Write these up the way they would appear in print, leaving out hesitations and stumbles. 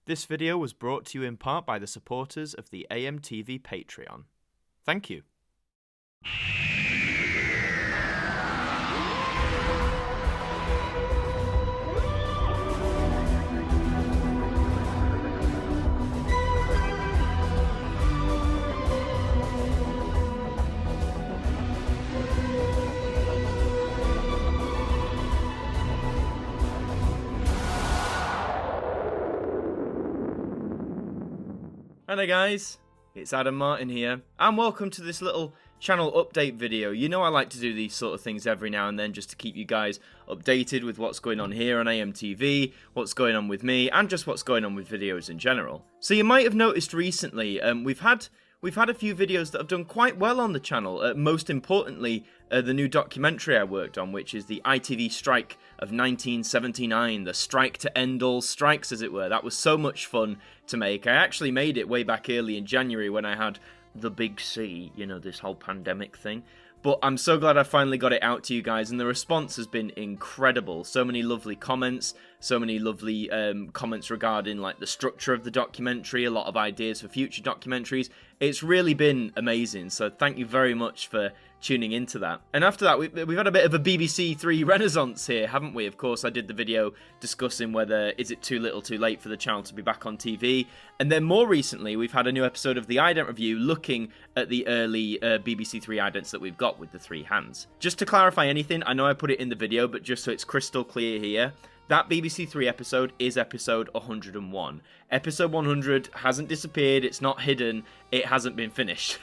This video was brought to you in part by the supporters of the AMTV Patreon. Thank you. Hello guys, it's Martyn here, and welcome to this little channel update video. You know I like to do these sort of things every now and then just to keep you guys updated with what's going on here on AMTV, what's going on with me, and just what's going on with videos in general. So you might have noticed recently, we've had a few videos that have done quite well on the channel, most importantly, the new documentary I worked on, which is the ITV strike of 1979, the strike to end all strikes, as it were. That was so much fun to make. I actually made it way back early in January when I had the big C, you know, this whole pandemic thing. But I'm so glad I finally got it out to you guys, and the response has been incredible. So many lovely comments, so many lovely comments regarding like the structure of the documentary, a lot of ideas for future documentaries. It's really been amazing, so thank you very much for tuning into that. And after that, we've had a bit of a BBC Three renaissance here, haven't we? Of course, I did the video discussing whether is it too little too late for the channel to be back on TV. And then more recently, we've had a new episode of the Ident Review looking at the early BBC Three idents that we've got with the three hands. Just to clarify anything, I know I put it in the video, but just so it's crystal clear here, that BBC Three episode is episode 101. Episode 100 hasn't disappeared, it's not hidden, it hasn't been finished.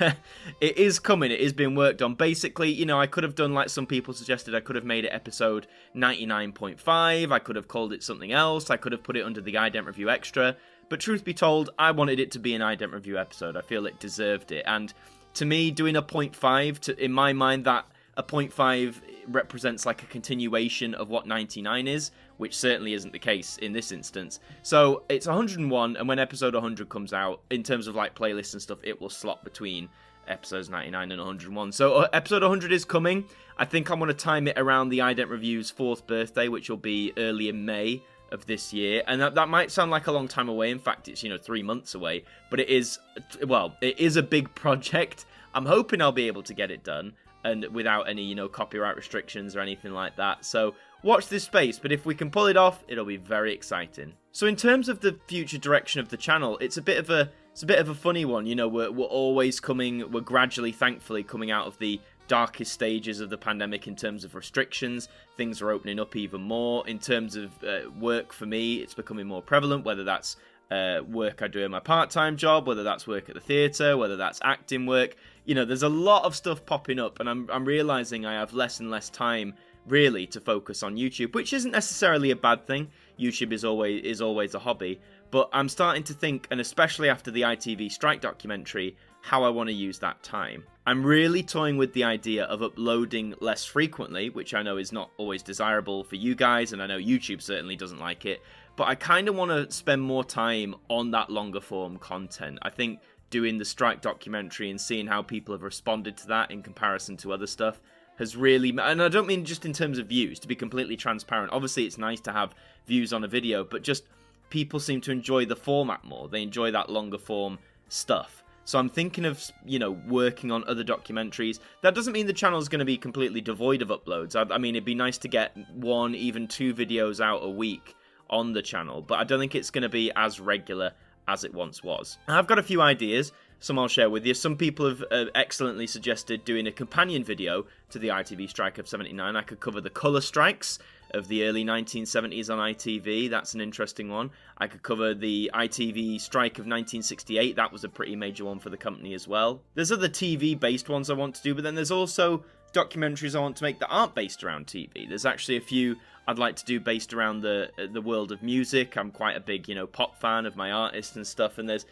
It is coming, it is being worked on. Basically, you know, I could have done like some people suggested, I could have made it episode 99.5, I could have called it something else, I could have put it under the Ident Review Extra, but truth be told, I wanted it to be an Ident Review episode. I feel it deserved it, and to me, doing a 0.5, in my mind, that a 0.5 represents like a continuation of what 99 is, which certainly isn't the case in this instance. So it's 101, and when episode 100 comes out, in terms of like playlists and stuff, it will slot between episodes 99 and 101. So episode 100 is coming. I think I'm going to time it around the Ident Review's 4th birthday, which will be early in May of this year, and that might sound like a long time away. In fact, it's 3 months away, but it is, well, it is a big project. I'm hoping I'll be able to get it done, and without any, copyright restrictions or anything like that. So watch this space, but if we can pull it off, it'll be very exciting. So in terms of the future direction of the channel, it's a bit of a funny one. We're always we're gradually, thankfully, coming out of the darkest stages of the pandemic in terms of restrictions. Things are opening up even more. In terms of work for me, it's becoming more prevalent, whether that's work I do in my part-time job, whether that's work at the theatre, whether that's acting work. There's a lot of stuff popping up, and I'm realising I have less and less time, really, to focus on YouTube, which isn't necessarily a bad thing. YouTube is always a hobby, but I'm starting to think, and especially after the ITV strike documentary, how I want to use that time. I'm really toying with the idea of uploading less frequently, which I know is not always desirable for you guys, and I know YouTube certainly doesn't like it, but I kind of want to spend more time on that longer form content. I think doing the strike documentary and seeing how people have responded to that in comparison to other stuff has really, and I don't mean just in terms of views, to be completely transparent. Obviously, it's nice to have views on a video, but just people seem to enjoy the format more. They enjoy that longer form stuff. So I'm thinking of, working on other documentaries. That doesn't mean the channel is going to be completely devoid of uploads. I mean, it'd be nice to get 1, even 2 videos out a week on the channel, but I don't think it's going to be as regular as it once was. I've got a few ideas, some I'll share with you. Some people have excellently suggested doing a companion video to the ITV strike of 79. I could cover the colour strikes of the early 1970s on ITV. That's an interesting one. I could cover the ITV strike of 1968. That was a pretty major one for the company as well. There's other TV-based ones I want to do, but then there's also documentaries I want to make that aren't based around TV. There's actually a few I'd like to do based around the world of music. I'm quite a big, pop fan of my artists and stuff, and there's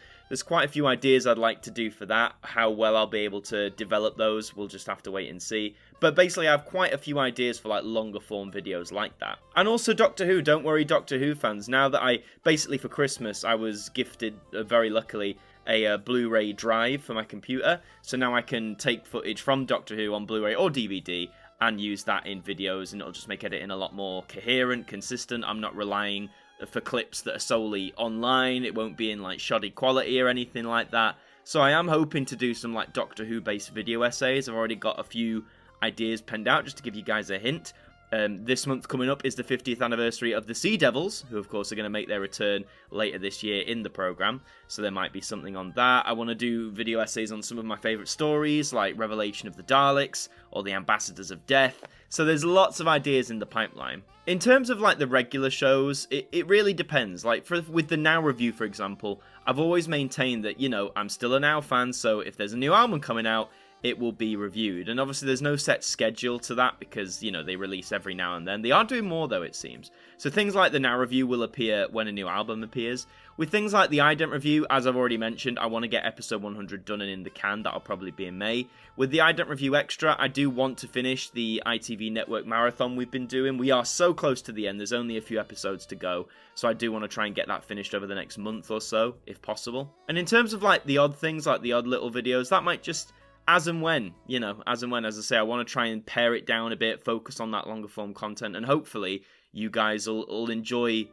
quite a few ideas I'd like to do for that. How well I'll be able to develop those, we'll just have to wait and see. But basically, I have quite a few ideas for like longer form videos like that. And also Doctor Who, don't worry Doctor Who fans, now that basically for Christmas, I was gifted, very luckily, a Blu-ray drive for my computer, so now I can take footage from Doctor Who on Blu-ray or DVD and use that in videos, and it'll just make editing a lot more coherent, consistent. I'm not relying for clips that are solely online. It won't be in like shoddy quality or anything like that. So I am hoping to do some like Doctor Who based video essays. I've already got a few ideas penned out just to give you guys a hint. This month coming up is the 50th anniversary of the Sea Devils, who of course are going to make their return later this year in the programme, so there might be something on that. I want to do video essays on some of my favourite stories, like Revelation of the Daleks, or The Ambassadors of Death, so there's lots of ideas in the pipeline. In terms of like the regular shows, it really depends. Like with the Now review, for example, I've always maintained that, you know, I'm still a Now fan, so if there's a new album coming out, it will be reviewed. And obviously there's no set schedule to that because, you know, they release every now and then. They are doing more though, it seems. So things like the Now review will appear when a new album appears. With things like the Ident review, as I've already mentioned, I want to get episode 100 done and in the can. That'll probably be in May. With the Ident review extra, I do want to finish the ITV Network marathon we've been doing. We are so close to the end. There's only a few episodes to go. So I do want to try and get that finished over the next month or so, if possible. And in terms of like the odd things, like the odd little videos, that might just... as and when, you know, as I say, I want to try and pare it down a bit, focus on that longer form content, and hopefully you guys will enjoy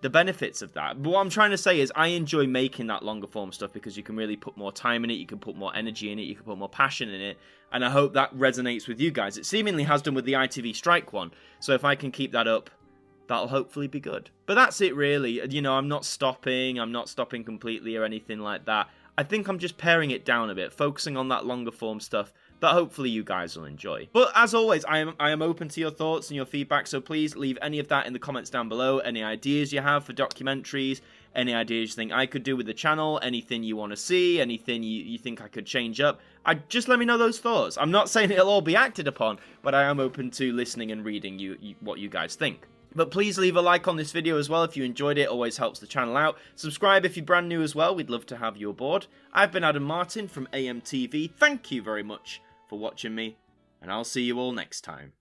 the benefits of that. But what I'm trying to say is I enjoy making that longer form stuff because you can really put more time in it, you can put more energy in it, you can put more passion in it, and I hope that resonates with you guys. It seemingly has done with the ITV strike one, so if I can keep that up, that'll hopefully be good. But that's it really, you know, I'm not stopping completely or anything like that. I think I'm just paring it down a bit, focusing on that longer form stuff that hopefully you guys will enjoy. But as always, I am open to your thoughts and your feedback, so please leave any of that in the comments down below. Any ideas you have for documentaries, any ideas you think I could do with the channel, anything you want to see, anything you think I could change up. Just let me know those thoughts. I'm not saying it'll all be acted upon, but I am open to listening and reading what you guys think. But please leave a like on this video as well if you enjoyed it, always helps the channel out. Subscribe if you're brand new as well, we'd love to have you aboard. I've been Martyn from AMTV, thank you very much for watching me, and I'll see you all next time.